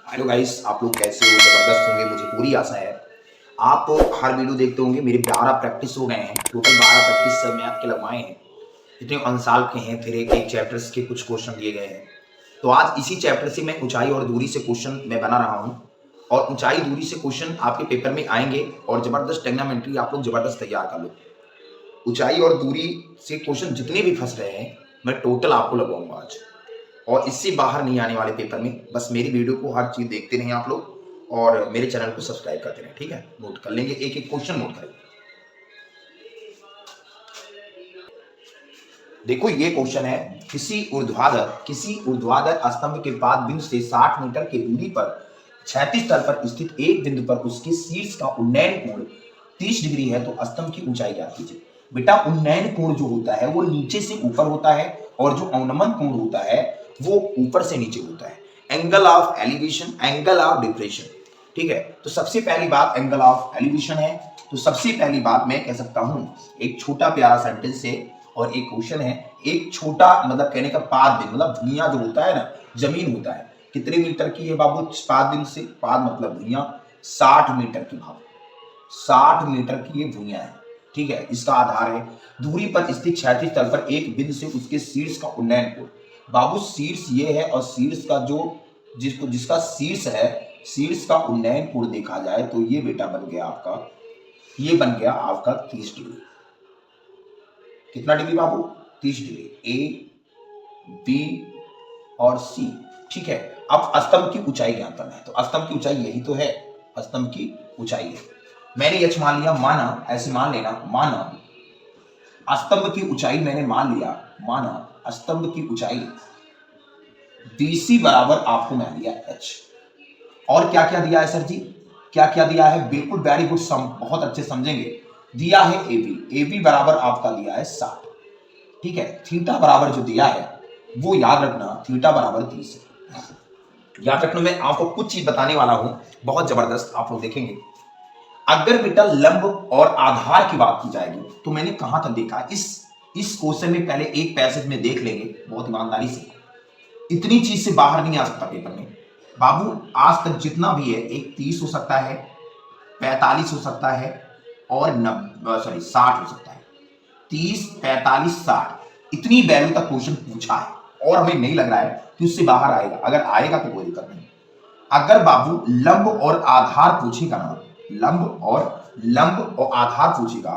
Hello guys, आप लोग कैसे हो? जबरदस्त होंगे, मुझे पूरी आशा है। आप हर वीडियो देखते होंगे। मेरे 12 प्रैक्टिस हो गए हैं, टोटल 12 प्रैक्टिस मैथ के लगवाए हैं। जितने अंसाल के हैं, फिर एक एक चैप्टर्स के कुछ क्वेश्चन दिए गए हैं। तो आज इसी चैप्टर से मैं ऊंचाई और दूरी से क्वेश्चन मैं बना रहा हूँ, और ऊंचाई दूरी से क्वेश्चन आपके पेपर में आएंगे और जबरदस्त टेग्नामेंट्री आप लोग जबरदस्त तैयार कर लो। ऊंचाई और दूरी से क्वेश्चन जितने भी फंस रहे हैं, मैं टोटल आपको लगवाऊंगा आज, और इससे बाहर नहीं आने वाले पेपर में। बस मेरी वीडियो को हर चीज देखते रहें आप लोग, और मेरे चैनल को सब्सक्राइब करते रहें। ठीक है, नोट कर लेंगे, एक एक क्वेश्चन नोट करेंगे। देखो, ये क्वेश्चन है, किसी ऊर्ध्वाधर स्तंभ के बाद बिंदु से 60 मीटर की दूरी पर क्षैतिज तल पर स्थित एक बिंदु पर उसके शीर्ष का उन्नयन कोण 30 डिग्री है, तो स्तंभ की ऊंचाई ज्ञात कीजिए। बेटा, उन्नयन कोण जो होता है वो नीचे से ऊपर होता है, और जो अवनमन कोण होता है वो ऊपर से नीचे होता है। Angle of elevation, angle of depression. ठीक है, तो सबसे पहली बात एंगल ऑफ एलिवेशन है। तो सबसे पहली बात मैं कह सकता हूं, एक छोटा प्यारा सेंटेंस है और एक क्वेश्चन है। एक छोटा मतलब कहने का पाद बिंदु, मतलब भुइया जो होता है ना, जमीन होता है, कितने मीटर की है बाबू? पाद बिंदु से, पाद मतलब भुइया, 60 मीटर की भाव, 60 मीटर की ये भुइया है। ठीक है, इसका आधार है दूरी पर स्थित क्षैतिज तल पर एक बिंदु से उसके शीर्ष का उन्नयन कोण। बाबू, शीर्ष ये है, और शीर्ष का जो जिसका शीर्ष है, शीर्ष का उन्नयन कोण देखा जाए तो ये बेटा बन गया आपका, ये बन गया आपका 30 डिग्री। कितना डिग्री बाबू? 30 डिग्री। ए, बी और सी। ठीक है, अब स्तंभ की ऊंचाई ज्ञात करना है, तो स्तंभ की ऊंचाई यही तो है, स्तंभ की ऊंचाई है। मैंने यच मान लिया, माना, ऐसे मान लेना, माना स्तंभ की ऊंचाई मैंने मान लिया, माना स्तंभ की ऊंचाई BC बराबर आपको मैं दिया H। और क्या क्या दिया है सर जी? क्या क्या दिया है? बिल्कुल वेरी गुड, बहुत अच्छे समझेंगे। दिया है AB बराबर आपका दिया है 60। ठीक है, थीटा बराबर जो दिया है वो याद रखना, थीटा बराबर 30 है। याद रखना, मैं आपको कुछ चीज बताने वाला हूं, बहुत जबरदस्त, आप लोग देखेंगे। अगर बेटा लंब और आधार की बात की जाएगी तो मैंने कहां तक देखा, इस क्वेश्चन में पहले एक पैसेज में देख लेंगे बहुत ईमानदारी से। इतनी चीज से बाहर नहीं आ सकता पेपर में बाबू। आज तक जितना भी है, एक 30 हो सकता है, 45 हो सकता है, और 60 हो सकता है। 30, 45, 60 इतनी वैल्यू तक क्वेश्चन पूछा है, और हमें नहीं लग रहा है कि उससे बाहर आएगा। अगर आएगा तो कोई दिक्कत नहीं। अगर बाबू लंब और आधार पूछेगा ना, लंब और आधार पूछेगा,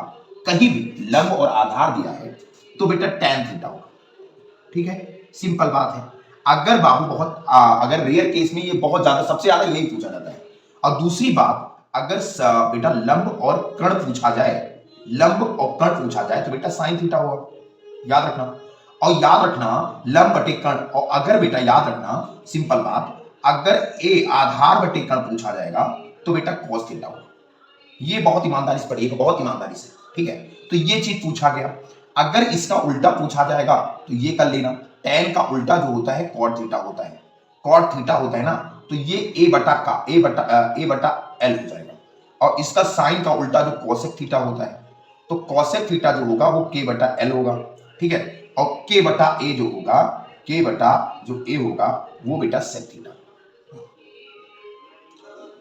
कहीं भी लंब और आधार दिया है तो बेटा tan थीटा होगा। ठीक है, सिंपल बात है। अगर बाबू अगर रेयर केस में ये बहुत ज्यादा, सबसे ज्यादा यही पूछा जाता है। और दूसरी बात, अगर बेटा लंब और कर्ण पूछा जाए, लंब और कर्ण पूछा जाए तो बेटा साइन थीटा होगा। याद रखना, और याद रखना लंब बटे कर्ण, और अगर बेटा याद रखना सिंपल बात, अगर ए आधार बटे कर्ण पूछा जाएगा तो बेटा cos थीटा होगा। ये बहुत ईमानदारी से पढ़िएगा, बहुत ईमानदारी से। ठीक है, तो ये चीज पूछा गया। अगर इसका उल्टा पूछा जाएगा तो ये कर लेना, tan का उल्टा जो होता है cot थीटा होता है, cot थीटा होता है ना, तो ये a बटा L हो जाएगा। और इसका साइन का उल्टा जो cosec थीटा होता है, तो cosec थीटा जो होगा वो k बटा L होगा। ठीक है, और k बटा a जो होगा, k बटा जो a होगा वो बेटा sec थीटा।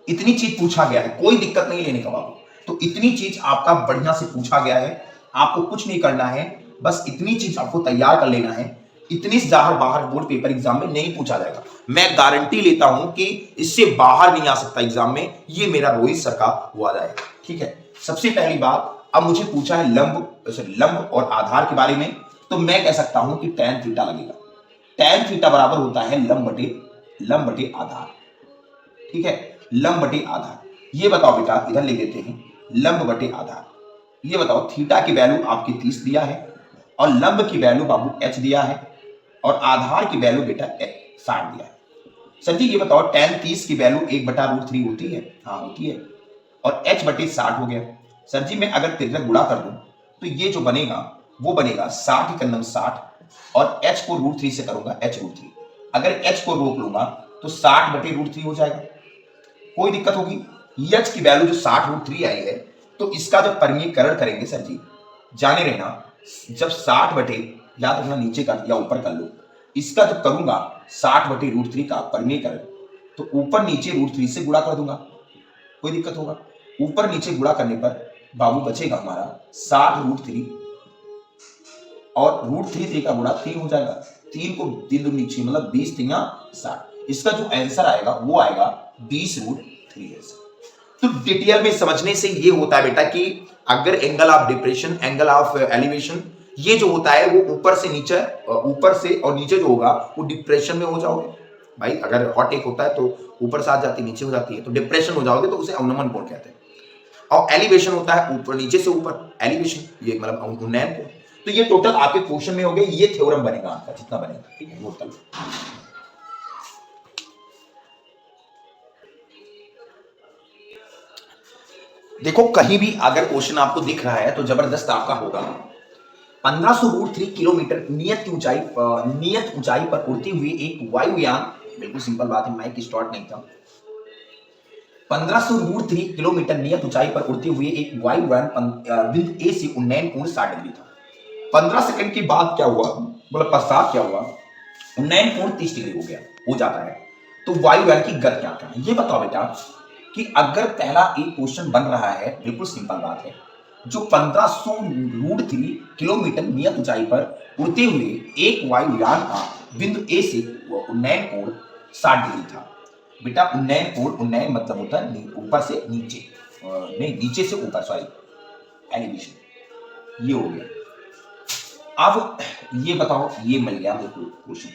इतनी चीज पूछा गया है, कोई दिक्कत नहीं लेने का बाबू। तो इतनी चीज आपका बढ़िया से पूछा गया है, आपको कुछ नहीं करना है, बस इतनी चीज आपको तैयार कर लेना है। इतनी से बाहर बोर्ड पेपर एग्जाम में नहीं पूछा जाएगा। मैं गारंटी लेता हूं कि इससे बाहर नहीं आ सकता एग्जाम में, ये मेरा रोहित सर का वादा है। ठीक है, सबसे पहली बात, अब मुझे पूछा है लंब और आधार के बारे में, तो मैं कह सकता हूं कि tan थीटा लगेगा। tan थीटा बराबर होता है लंब बटे आधार। ठीक है, लंब बटे आधार। ये बताओ बेटा, इधर ले लेते हैं, लंब बटे आधार। ये बताओ, थीटा की वैल्यू आपकी 30 दिया है, और लंब की वैल्यू बाबू h दिया है, और आधार की वैल्यू बेटा 60 दिया है। सर जी ये बताओ, tan 30 की वैल्यू 1/√3 होती है? हाँ होती है, और h बटे 60 हो गया। सर जी मैं अगर तिरक गुणा कर दूं तो ये जो बनेगा वो बनेगा 60 के नंबर 60, और h को √3 से करूंगा h√3। अगर h को रोक लूंगा तो 60 बटे √3 हो जाएगा। कोई दिक्कत होगी? h की वैल्यू जो 60√3 आई है, तो इसका जब परिमीकरण करेंगे सर जी, जाने रहना, जब 60 बटे, याद रखना नीचे कर या ऊपर कर लो, इसका जब करूंगा 60 बटे √3 का परिमीकरण, तो ऊपर नीचे √3 से गुणा कर दूंगा, कोई दिक्कत होगा? ऊपर नीचे गुणा करने पर बाबू बचेगा हमारा 60 √3 और √3 का गुणा 3 हो जाएगा। 3 को 3 दूनी 6 मतलब 20 3 60। इसका जो आंसर आएगा वो आएगा 20 √3। तो डिटेल में समझने से ये होता है बेटा कि अगर angle of depression, angle of elevation, ये जो होता है वो ऊपर से नीचे, ऊपर से और नीचे जो होगा वो डिप्रेशन में हो जाओगे। भाई अगर हॉट एक होता है तो ऊपर से आ जाती है, नीचे हो जाती है, तो डिप्रेशन हो जाओगे, तो उसे अवनमन कोण कहते हैं। और एलिवेशन होता है ऊपर नीचे से ऊपर, एलिवेशन, ये मतलब उन्नयन कोण। तो ये टोटल आपके क्वेश्चन में हो गए, ये थ्योरम बनेगा आपका जितना बनेगा, ठीक है, नोट कर लो। देखो कहीं भी अगर क्वेश्चन आपको दिख रहा है तो जबरदस्त आपका होगा। 1500 √3 किलोमीटर नियत ऊंचाई पर उड़ते हुए एक वायुयान, बिल्कुल सिंपल बात है, माइक स्टार्ट नहीं था। 1500 √3 किलोमीटर नियत ऊंचाई पर उड़ते हुए एक वायुयान बिंदु ए से उन्नयन कोण 60 डिग्री था। 15 सेकंड के बाद क्या हुआ, मतलब पश्चात क्या हुआ, उन्नयन कोण 30 डिग्री हो गया, हो जाता है। तो वायुयान की गति क्या है ये बताओ बेटा, कि अगर पहला एक क्वेश्चन बन रहा है, बिल्कुल सिंपल बात है, जो 1500 √3 किलोमीटर नियत ऊंचाई पर उड़ते हुए एक वायुयान का बिंदु ए से उन्नयन कोण 60 डिग्री था। बेटा उन्नयन कोण, उन्नयन मतलब होता है ऊपर से नीचे, नहीं नीचे से ऊपर, सॉरी, एलिवेशन, ये हो गया। अब ये बताओ, ये मिल गया बिल्कुल क्वेश्चन,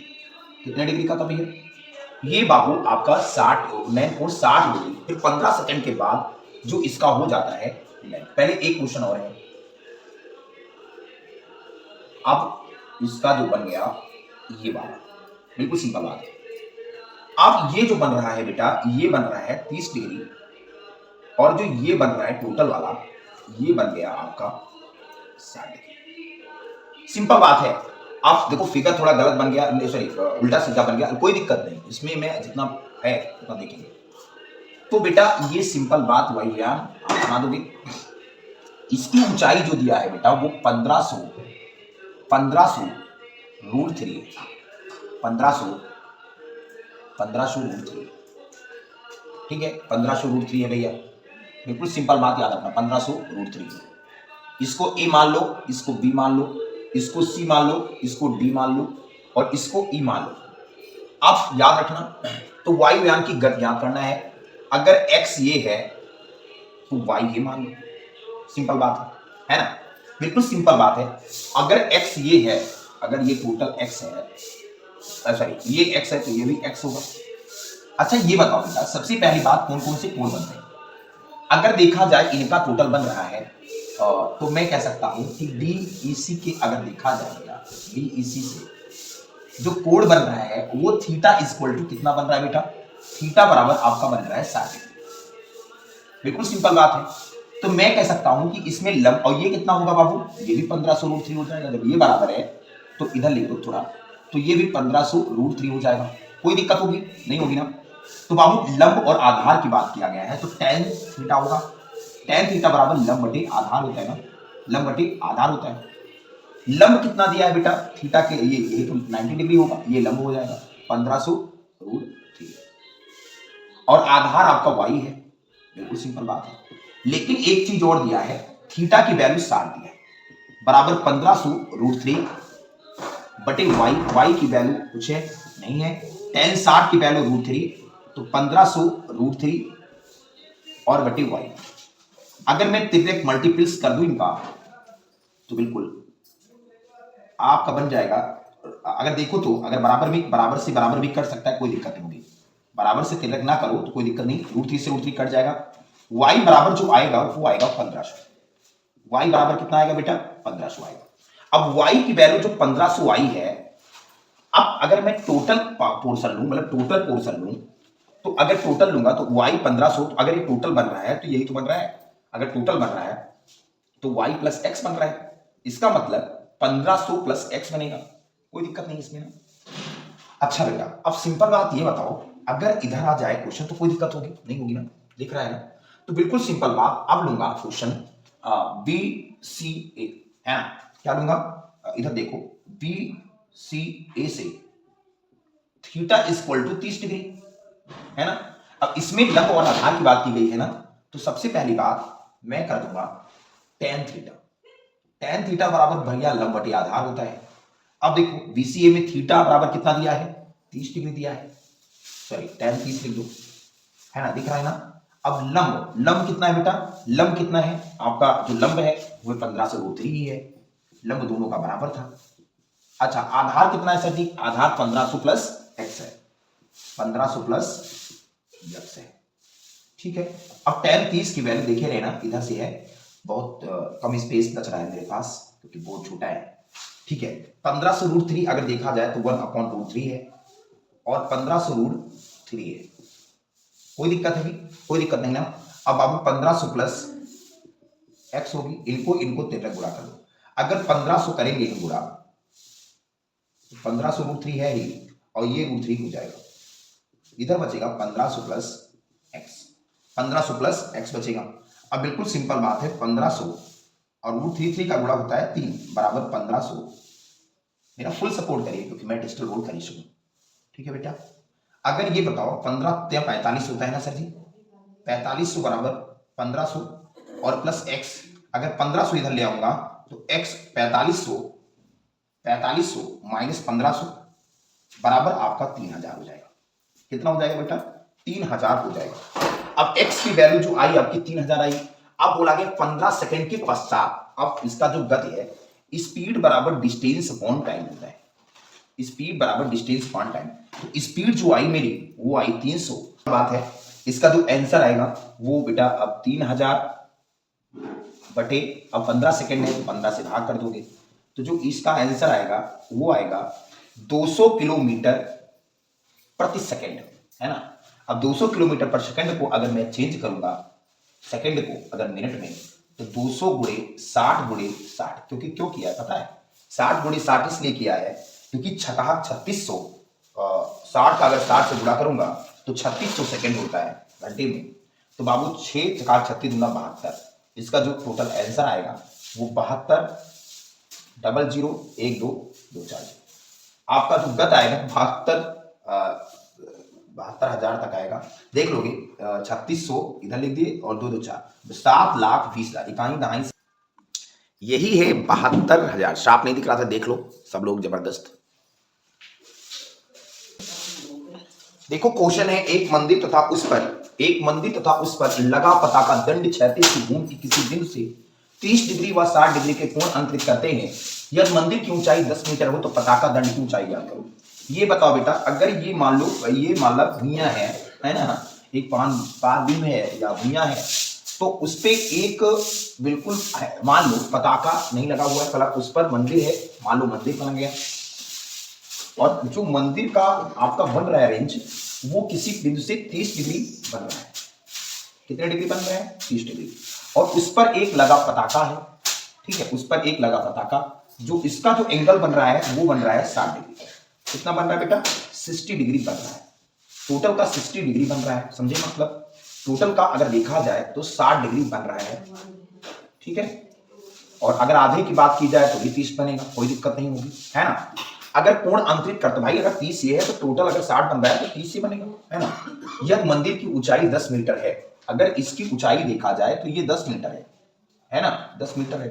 कितने डिग्री का था भैया? ये बाबू आपका 60, उन्नयन कोण 60 डिग्री। फिर 15 सेकंड के बाद जो इसका हो जाता है, पहले एक क्वेश्चन और है। अब इसका जो बन गया ये वाला, बिल्कुल सिंपल बात है। अब ये जो बन रहा है बेटा, ये बन रहा है 30 डिग्री, और जो ये बन रहा है टोटल वाला, ये बन गया आपका 60 डिग्री। सिंपल बात है। आप देखो फिगर थोड़ा गलत बन गया, सॉरी उल्टा सीधा बन गया, कोई दिक्कत नहीं, इसमें मैं जितना है उतना देखेंगे। तो बेटा ये सिंपल बात वायुयान आप बना दोगे। इसकी ऊंचाई जो दिया है बेटा वो 1500 √3, 1500 √3, ठीक है, 1500 √3 है भैया, बिल्कुल सिंपल बात याद रखना, 1500 √3। इसको ए मान लो, इसको बी मान लो, इसको सी मान लो, इसको डी मान लो, और इसको ई मान लो। अब याद रखना, तो वायुयान की गति ज्ञात करना है। अगर एक्स ये है तो वाई ये मान लो, सिंपल बात है ना, बिल्कुल सिंपल बात है। अगर एक्स ये है, अगर ये टोटल एक्स है, सॉरी ये एक्स है, तो ये भी एक्स होगा। अच्छा ये बताओ बेटा, सबसे पहली बात कौन कौन से कोण बनते हैं? अगर देखा जाए इनका टोटल बन रहा है, तो मैं कह सकता हूं कि DEC के अगर देखा जाएगा, DEC से जो कोण बन रहा है वो थीटा इक्वल टू कितना बन रहा है बेटा? थीटा बराबर आपका बन रहा है 60 डिग्री, बिल्कुल सिंपल बात है। तो मैं कह सकता हूं कि इसमें लंब, और ये कितना होगा बाबू? ये भी 1500 √3 हो जाएगा। जब ये बराबर है तो इधर लिख दो थोड़ा, तो ये भी 1500 √3 हो जाएगा। कोई दिक्कत होगी? नहीं होगी ना। तो बाबू लंब और आधार की बात किया गया है, तो tan थीटा होगा। tan थीटा बराबर लंब बटे आधार होता है ना, लंब बटे आधार होता है। लंब कितना दिया है बेटा? थीटा के ये तो 90 डिग्री होगा, ये लंब हो जाएगा 1500 √3, और आधार आपका y है, बिल्कुल सिंपल बात है। लेकिन एक चीज और दिया है, थीटा की वैल्यू 60 दिया है, बराबर 1500 √3 बटे y की वैल्यू कुछ है नहीं है, tan 60 की वैल्यू √3, तो 1500 √3 और बटे y। अगर मैं डायरेक्ट मल्टीपल्स कर दूं इनका, तो बिल्कुल आपका बन जाएगा। अगर देखो तो अगर बराबर से बराबर भी कर सकता है, कोई दिक्कत नहीं होगी। बराबर से तिलक ना करो तो कोई दिक्कत नहीं, √3 से √3 कट जाएगा। y बराबर जो आएगा वो आएगा 1500। y बराबर कितना आएगा बेटा? 1500 आएगा। अब y की वैल्यू जो 1500 आई है, अब अगर मैं टोटल पोर्शन लूं, मतलब टोटल पोर्शन लूं, तो अगर टोटल लूंगा तो y 1500, तो अगर ये टोटल बन रहा है तो यही तो बन रहा है। अगर टोटल बन रहा है तो y प्लस एक्स बन रहा है, इसका मतलब 1500 प्लस एक्स बनेगा, कोई दिक्कत नहीं इसमें ना। अच्छा बेटा अब सिंपल बात ये बताओ, अगर इधर आ जाए क्वेश्चन तो कोई दिक्कत होगी? नहीं होगी ना, दिख रहा है ना। तो बिल्कुल सिंपल बात, अब लूंगा क्वेश्चन BCA, है ना, क्या लूंगा? इधर देखो, BCA से थीटा इक्वल टू 30 डिग्री, है ना। अब इसमें लंब और आधार की बात की गई है ना, तो सबसे पहली बात मैं कर दूंगा tan थीटा। tan थीटा बराबर भैया लंब बटे आधार होता है। अब देखो बीसीए में थीटा बराबर कितना दिया है, 30 डिग्री दिया है, सॉरी tan 30 लिख दो, है ना, दिख रहा है ना। अब लंब, लंब कितना है बेटा, लंब कितना है आपका, जो लंब है वो 15 से √3 ही है, लंब दोनों का बराबर था। अच्छा आधार कितना है सर जी, आधार 1500 प्लस एक्स है, 1500 प्लस एक्स है, ठीक है। अब tan 30 की वैल्यू देखे रहे ना, इधर से है, बहुत कम स्पेस बच रहा है मेरे पास क्योंकि बहुत छोटा है, ठीक है। 1500 √3 अगर देखा जाए तो 1/√3 है और 1500 √3 है, कोई दिक्कत है, कोई दिक्कत नहीं ना। अब बाबू 1500 प्लस एक्स होगी, इनको इनको तेरह गुणा कर दो, अगर 1500 करेंगे गुणा, 1500 √3 है ही और ये √3 हो जाएगा, इधर बचेगा 1500 प्लस एक्स, 1500 प्लस एक्स बचेगा। अब बिल्कुल सिंपल बात है, 1500 और √3 का गुणा होता है 3 बराबर 1500। मेरा फुल सपोर्ट करिए क्योंकि मैं डिजिटल बोर्ड खरीद हूं, ठीक है बेटा। अगर ये बताओ 15 या 45 होता है ना सर जी, 4500 बराबर 1500 और प्लस एक्स, अगर 1500 इधर ले आऊंगा तो एक्स 4500 माइनस 1500 बराबर आपका 3000 हो जाएगा। कितना हो जाएगा बेटा, 3000 हो जाएगा। अब x की वैल्यू जो आई आपकी 3000 आई। अब बोला गया 15 सेकंड के पश्चात, अब इसका जो गति है, स्पीड बराबर डिस्टेंस अपॉन टाइम होता है, स्पीड बराबर डिस्टेंस अपॉन टाइम। तो स्पीड जो आई मेरी वो आई 300, बात है इसका जो आंसर आएगा वो बेटा अब 3000 बटे, अब 15 सेकंड है तो 15 से भाग कर दोगे, तो जो इसका आंसर आएगा वो आएगा 200 किलोमीटर प्रति सेकंड, है ना। अब 200 किलोमीटर पर सेकंड को अगर मैं चेंज करूंगा सेकंड को अगर मिनट में, तो 200 गुणे 60 गुणे 60, क्योंकि क्यों किया है पता है, 60 गुणे 60 इसलिए किया है क्योंकि छठा 3600, 60 का अगर 60 से गुणा करूंगा तो 3600 सेकंड होता है घंटे में, तो बाबू 6 4 36 दूना 72, इसका जो टोटल आंसर आएगा वो 72001224। आपका जो गत आएगा 72,000 तक आएगा, देख लोगे 3600 इधर लिख दिए और 2 2 4 7,20,000 इकाई दहाई, यही है 72,000। शार्प नहीं दिख रहा था, देख लो सब लोग, जबरदस्त। देखो क्वेश्चन है, एक मंदिर तथा उस पर लगा पताका दंड क्षैतिज की घूम की किसी बिंदु से 30 डिग्री व 60 डिग्री के कोण अंतरित करते हैं, यदि मंदिर की ऊंचाई 10 मीटर हो तो पताका दंड की ऊंचाई ज्ञात करो। ये बताओ बेटा, अगर ये मान लो ये मान लो भुइयां है ना, एक पान बीम है या भुइयां है, तो उस पे एक बिल्कुल मान लो पताका नहीं लगा हुआ है, फला उस पर मंदिर है, मान लो मंदिर बन गया, और जो मंदिर का आपका बन रहा है रेंज, वो किसी बिंदु से 30 डिग्री बन रहा है। कितने डिग्री बन रहा है, 30 डिग्री, और उस पर एक लगा पताका है, ठीक है, उस पर एक लगा पताका, जो इसका जो एंगल बन रहा है वो बन रहा है 60 डिग्री। कितना बन रहा है बेटा, 60 डिग्री बन रहा है, टोटल का 60 डिग्री बन रहा है, समझे मतलब, टोटल का अगर देखा जाए तो 60 डिग्री बन रहा है, ठीक है। और अगर आधे की बात की जाए तो भी 30 बनेगा, कोई दिक्कत नहीं होगी, है ना। अगर कोण अंतरित करते भाई, अगर 30 ये है तो टोटल अगर 60 बन रहा है तो 30 से बनेगा, है ना। यदि मंदिर की ऊंचाई 10 मीटर है, अगर इसकी ऊंचाई देखा जाए तो ये 10 मीटर है ना, 10 मीटर है,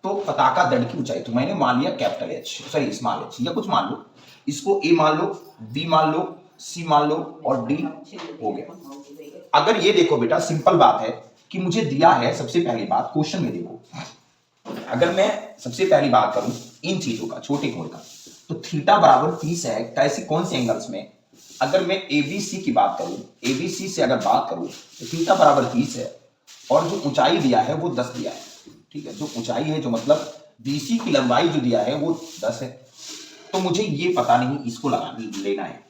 तो पताका दंड की ऊंचाई, तो मैंने मान लिया capital H, sorry small H, या कुछ मान लो, इसको ए मान लो, बी मान लो, सी मान लो और डी हो गया। अगर ये देखो बेटा, सिंपल बात है कि मुझे दिया है, सबसे पहली बात क्वेश्चन में देखो, अगर मैं सबसे पहली बात करूं इन चीजों का, छोटे कोण का, तो थीटा बराबर 30 है, कैसे कौन से एंगल्स में, अगर मैं एबीसी की बात करूं, एबीसी से अगर बात करूं तो थीटा बराबर 30 है, और जो ऊंचाई दिया है वो 10 दिया है, ठीक है, जो ऊंचाई है, जो मतलब बीसी की लंबाई जो दिया है वो 10 है, तो मुझे ये पता नहीं, इसको लगा लेना है।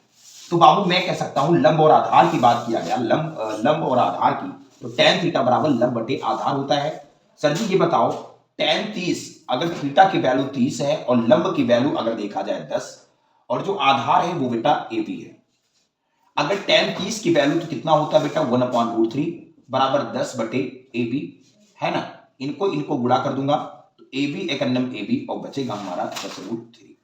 तो बाबू मैं कह सकता हूं, लंब और आधार की बात किया गया, लंब और आधार की, तो tan थीटा बराबर लंब बटे आधार होता है। सर जी ये बताओ, tan 30 अगर थीटा की वैल्यू 30 है और लंब की वैल्यू अगर देखा जाए 10, और जो आधार है वो बेटा AB है, अगर tan 30 की वैल्यू तो कितना होता है बेटा, 1/√3 बराबर 10 बटे AB, है ना, इनको इनको गुणा कर दूंगा तो AB एक अन्नम AB और बचेगा हमारा 10√3,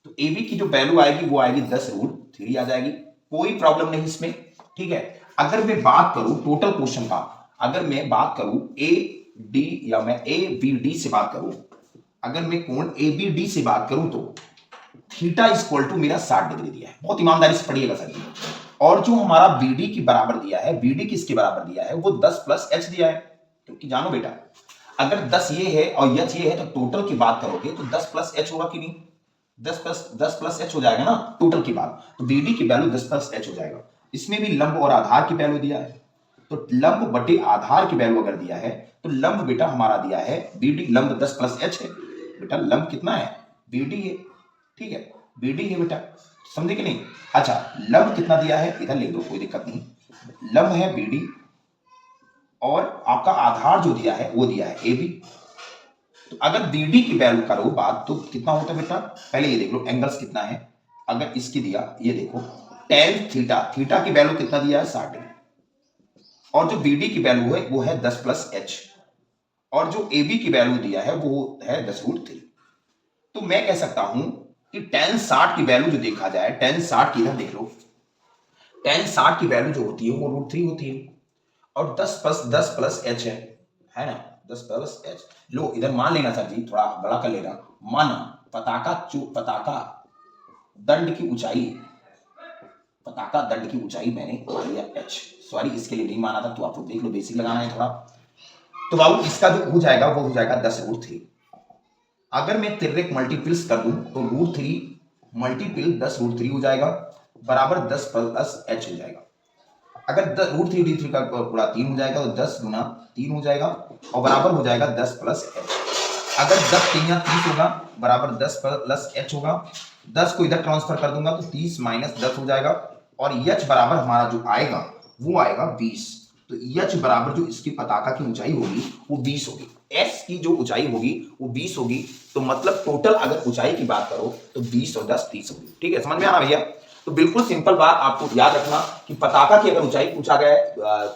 तो AB की जो वैल्यू आएगी वो आएगी 10√3 आ जाएगी, कोई प्रॉब्लम नहीं इसमें, ठीक है। अगर मैं बात करूं टोटल क्वेश्चन का, अगर मैं बात करूं ए डी या मैं ए बी डी से बात करूं, अगर मैं कोण ए बी डी से बात करूं तो थीटा इज इक्वल टू मेरा 60 डिग्री दिया है, बहुत ईमानदारी से पढ़िएगा सर जी। और जो हमारा बी डी की बराबर दिया है, बी डी किसके बराबर दिया है, वो 10 प्लस एच दिया है, क्योंकि जानो बेटा अगर 10 ये है और एच ये है तो टोटल की बात करोगे तो 10 प्लस एच होगा कि नहीं, 10 प्लस एच हो जाएगा ना टोटल की बात, तो बी डी की वैल्यू 10 प्लस एच हो जाएगा। इसमें भी लंब और आधार की वैल्यू दिया है, तो लंब बटे आधार की वैल्यू अगर दिया है तो लंब बेटा हमारा दिया है बी डी, लंब 10 प्लस एच है बेटा, लंब कितना है बी डी है, ठीक है बी डी है बेटा, समझे कि नहीं। अच्छा लंब कितना दिया है इधर लिख दो, कोई दिक्कत नहीं, लंब है बी डी और आपका आधार जो दिया है वो दिया है ए बी। तो अगर बी डी की वैल्यू करो बात तो कितना होता है बेटा, पहले ये देख लो एंगल्स कितना है, अगर इसकी दिया ये देखो टेन थीटा, थीटा की वैल्यू कितना दिया है 60 डिग्री, और जो बी डी की वैल्यू है वो है 10 प्लस एच, और जो ए बी की वैल्यू दिया है वो है 10√3। तो मैं कह सकता हूं कि tan 60 की वैल्यू जो देखा जाए, tan 60 की इधर देख लो, tan 60 की वैल्यू जो होती है वो √3 होती है, और 10 प्लस एच है ना, 10 प्लस एच। लो इधर मान लेना सर जी, थोड़ा बड़ा कर लेना, माना पताका दंड की ऊंचाई, पताका दंड की ऊंचाई मैंने मान लिया एच, सॉरी इसके लिए नहीं माना था, तो आप लोग देख लो बेसिक लगाना है थोड़ा। तो बाबू इसका जो हो जाएगा वो हो जाएगा 10√3। अगर मैं तिर्यक मल्टीपल्स कर दूं तो √3 मल्टीपल 10√3 हो जाएगा, बराबर 10 प्लस एच हो जाएगा। अगर √3 का पूरा 3 हो जाएगा तो 10 गुना 3 हो जाएगा, और बराबर हो जाएगा 10 प्लस एच। अगर 10 3 या 30 होगा, बराबर 10 प्लस एच होगा, 10 को इधर ट्रांसफर कर दूंगा तो 30 माइनस 10 हो जाएगा, और एच बराबर हमारा जो आएगा वो आएगा 20। तो एच बराबर जो इसकी पताका की ऊंचाई होगी वो 20 होगी, एस की जो ऊंचाई होगी वो 20 होगी, तो मतलब टोटल अगर ऊंचाई की बात करो तो 20 और 10 30 होगी, ठीक है, समझ में आना भैया। तो बिल्कुल सिंपल बात आपको याद रखना कि पताका की अगर ऊंचाई पूछा गया है,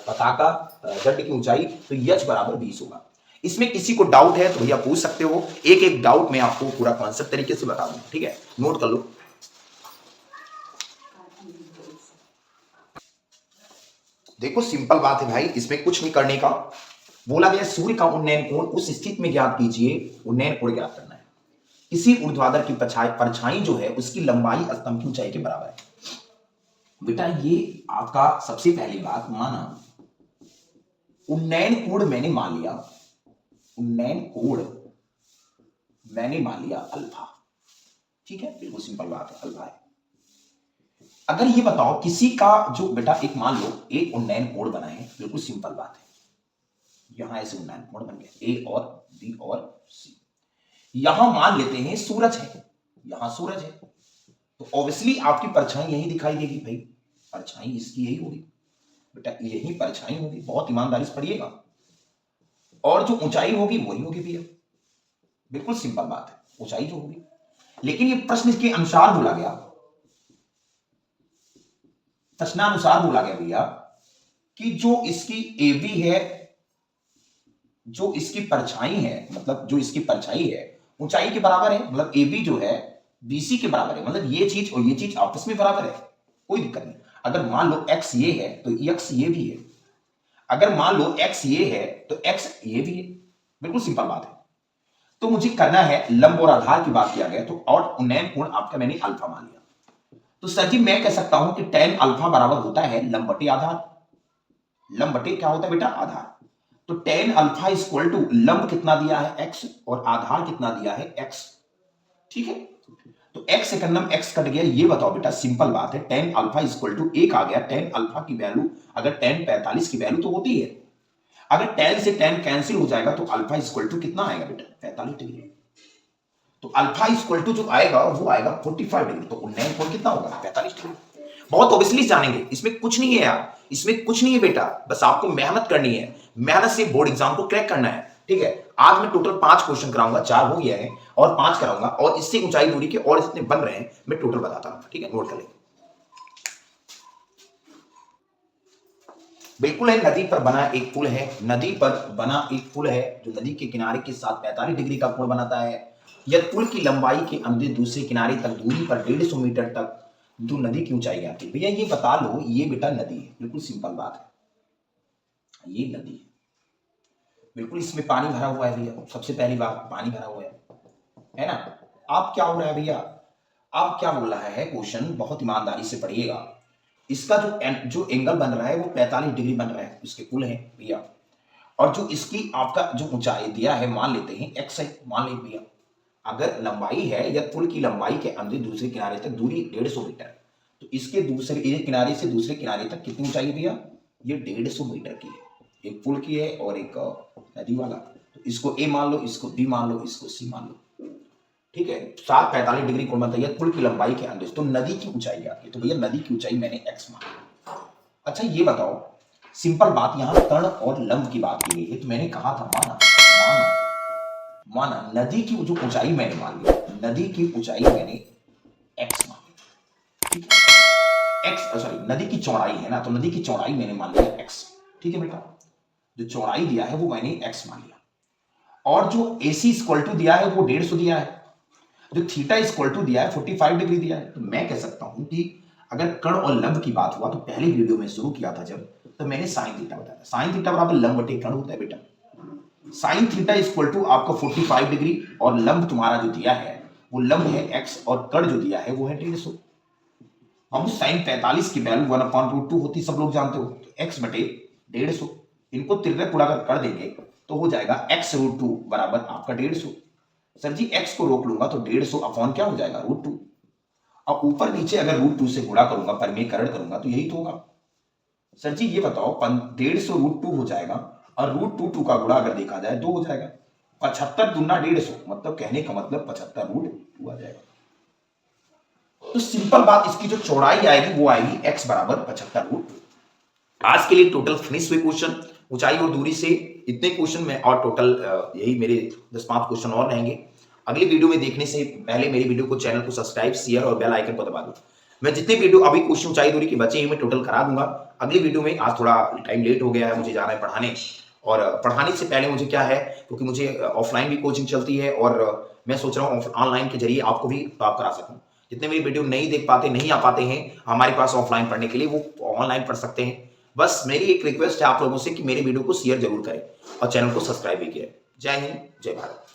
पताका दंड की ऊंचाई, तो एच बराबर 20 होगा। इसमें किसी को डाउट है तो भैया पूछ सकते हो, एक एक डाउट में आपको पूरा कॉन्सेप्ट तरीके से बता दूंगा, ठीक है, नोट कर लो। देखो सिंपल बात है भाई, इसमें कुछ नहीं करने का, बोला गया सूर्य का उन्नयन कोण उस स्थिति में ज्ञात कीजिए, उन्नयन कोण ज्ञात करना है, किसी ऊर्ध्वाधर की परछाई जो है उसकी लंबाई स्तंभ की ऊंचाई के बराबर है। बेटा ये आपका सबसे पहली बात, माना उन्नयन कोण मैंने मान लिया, उन्नयन कोण मैंने मान लिया अल्फा, ठीक है, बिल्कुल सिंपल बात है, अल्फा है। अगर ये बताओ किसी का जो बेटा एक मान लो एक उन्नयन कोण बना है, बिल्कुल सिंपल बात है, यहां ऐसे उन्नयन कोण बन गया ए और बी और सी, यहां मान लेते हैं सूरज है, यहां सूरज है, तो ऑब्वियसली आपकी परछाई यही दिखाई देगी भाई, परछाई इसकी यही होगी बेटा, यही परछाई होगी, बहुत ईमानदारी से पढ़िएगा, और जो ऊंचाई होगी वही होगी भैया, बिल्कुल सिंपल बात है, ऊंचाई जो होगी। लेकिन ये प्रश्न के अनुसार बोला गया, प्रश्नानुसार बोला गया भैया कि जो इसकी ए बी है, जो इसकी परछाई है, मतलब जो इसकी परछाई है ऊंचाई के बराबर है, मतलब ए बी जो है बीसी के बराबर है, मतलब ये चीज और ये चीज आपस में बराबर है, कोई दिक्कत नहीं। अगर मान लो एक्स ये है तो एक्स ये भी है, अगर मान लो एक्स ये है तो एक्स ये भी है, बिल्कुल सिंपल बात है। तो मुझे करना है लंब और आधार की बात किया गया, तो और उन्नयन कोण आपका मैंने अल्फा मान लिया, तो सर जी मैं कह सकता हूं कि tan अल्फा बराबर होता है लंब बटे आधार, लंब बटे क्या होता है बेटा आधार, तो tan अल्फा इक्वल टू लंब कितना दिया है x और आधार कितना दिया है x, ठीक है, तो x सेकंडम x कट गया, ये बताओ बेटा सिंपल बात है, tan अल्फा इक्वल टू 1 आ गया, tan अल्फा की वैल्यू अगर tan 45 की वैल्यू तो होती है, अगर tan से tan कैंसिल हो जाएगा तो अल्फा इक्वल टू कितना आएगा बेटा 45 डिग्री, तो अल्फा इक्वल टू जो आएगा वो आएगा 45 डिग्री, तो उन्नयन कोण कितना होगा 45 डिग्री। बहुत ऑब्वियसली जानेंगे, इसमें कुछ नहीं है यार, इसमें कुछ नहीं है बेटा, बस आपको मेहनत करनी है, मेहनत से बोर्ड एग्जाम को क्रैक करना है, ठीक है। आज मैं टोटल 5 क्वेश्चन कराऊंगा, 4 हो गया है और 5 कराऊंगा, और इससे ऊंचाई दूरी के और जितने बन रहे हैं मैं टोटल बताता हूं, ठीक है, नोट कर लेंगे। बिल्कुल है, नदी पर बना एक पुल है, नदी पर बना एक पुल है जो नदी के किनारे के साथ 45 डिग्री का कोण बनाता है, यदि पुल की लंबाई के अंदर दूसरे किनारे तक दूरी पर 150 मीटर तक तो नदी की ऊंचाई ज्ञात कीजिए। भैया ये बता लो, ये बेटा नदी है, बिल्कुल सिंपल बात है, ये नदी है, बिल्कुल इसमें पानी भरा हुआ है भैया, सबसे पहली बात पानी भरा हुआ है ना। आप क्या हो रहा है भैया, आप क्या बोल रहा है क्वेश्चन, बहुत ईमानदारी से पढ़िएगा। इसका जो एंगल बन रहा है वो 45 डिग्री बन रहा है, इसके कुल है भैया। और जो इसकी आपका जो ऊंचाई दिया है, मान लेते हैं एक्स है, मान ले भैया। अगर लंबाई है या पुल की लंबाई के अंदर दूसरे किनारे तक दूरी 150 मीटर, तो इसके दूसरे एक किनारे से दूसरे किनारे तक कितनी ऊंचाई है भैया, ये 150 मीटर की है। एक पुल की है और एक नदी वाला, तो इसको ए मान लो, इसको बी मान लो, इसको सी मान लो, ठीक है। 745 डिग्री कोण बनता है पुल की लंबाई के अंदर। तो नदी की ऊंचाई क्या है, तो भैया नदी की ऊंचाई मैंने एक्स माना। अच्छा ये बताओ, सिंपल बात, यहां तर्ण और लंब की बात की गई है, तो मैंने कहा था माना माना माना नदी की जो ऊंचाई मैंने मान ली, नदी की ऊंचाई मैंने एक्स मान ली, ठीक है। एक्स सॉरी नदी की चौड़ाई है ना, तो नदी की चौड़ाई मैंने मान लिया एक्स, ठीक है बेटा। जो चौड़ाई दिया है वो मैंने एक्स मान लिया, और जो AC इक्वल टू दिया है वो 150 दिया है, जो थीटा इक्वल टू दिया है 45 डिग्री दिया है। तो मैं कह सकता हूं कि अगर कर्ण और लंब की बात हुआ, तो पहले वीडियो में शुरू किया था जब, तो मैंने साइन थीटा बताया था, साइन थीटा बराबर लंब बटे कर्ण होता है बेटा। साइन थीटा इक्वल टू आपका 45 डिग्री, और लंब तुम्हारा जो दिया है वो लंब है एक्स, और कर्ण जो दिया है वो है 150। हम साइन 45 की वैल्यू 1/√2 होती, सब लोग जानते हो, तो x बटे 150, इनको तिरक उड़ा कर देंगे तो हो जाएगा x√2 बराबर आपका 150। सर जी x को रोक लूंगा तो 150 अपॉन क्या हो जाएगा √2। अब ऊपर नीचे अगर √2 से गुणा करूंगा, परमीकरण करूंगा, तो यही तो होगा। सर जी ये बताओ 150 √2 हो जाएगा, और √2 का गुणा अगर देखा जाए 2 हो जाएगा। 75 दूना 150, मतलब कहने का मतलब 75√2 आ जाएगा। तो सिंपल बात, इसकी जो चौड़ाई आएगी वो आएगी x बराबर 75√2। आज के लिए टोटल फिनिश हुए क्वेश्चन, ऊंचाई और दूरी से इतने क्वेश्चन में, और टोटल यही मेरे 10-5 क्वेश्चन और रहेंगे। अगली वीडियो में देखने से पहले मेरी वीडियो को, चैनल को सब्सक्राइब, शेयर और बेल आइकन को दबा दो। मैं जितने वीडियो अभी क्वेश्चन ऊंचाई दूरी के बचे हैं मैं टोटल करा दूंगा अगली वीडियो में। आज थोड़ा टाइम लेट हो गया है, मुझे जाना है पढ़ाने, और पढ़ाने से पहले मुझे क्या है, क्योंकि मुझे ऑफलाइन भी कोचिंग चलती है, और मैं सोच रहा हूँ ऑनलाइन के जरिए आपको भी आप करा सकूँ। जितने मेरी वीडियो नहीं देख पाते, नहीं आ पाते हैं हमारे पास ऑफलाइन पढ़ने के लिए, वो ऑनलाइन पढ़ सकते हैं। बस मेरी एक रिक्वेस्ट है आप लोगों से कि मेरे वीडियो को शेयर जरूर करें और चैनल को सब्सक्राइब भी करें। जय हिंद, जय भारत।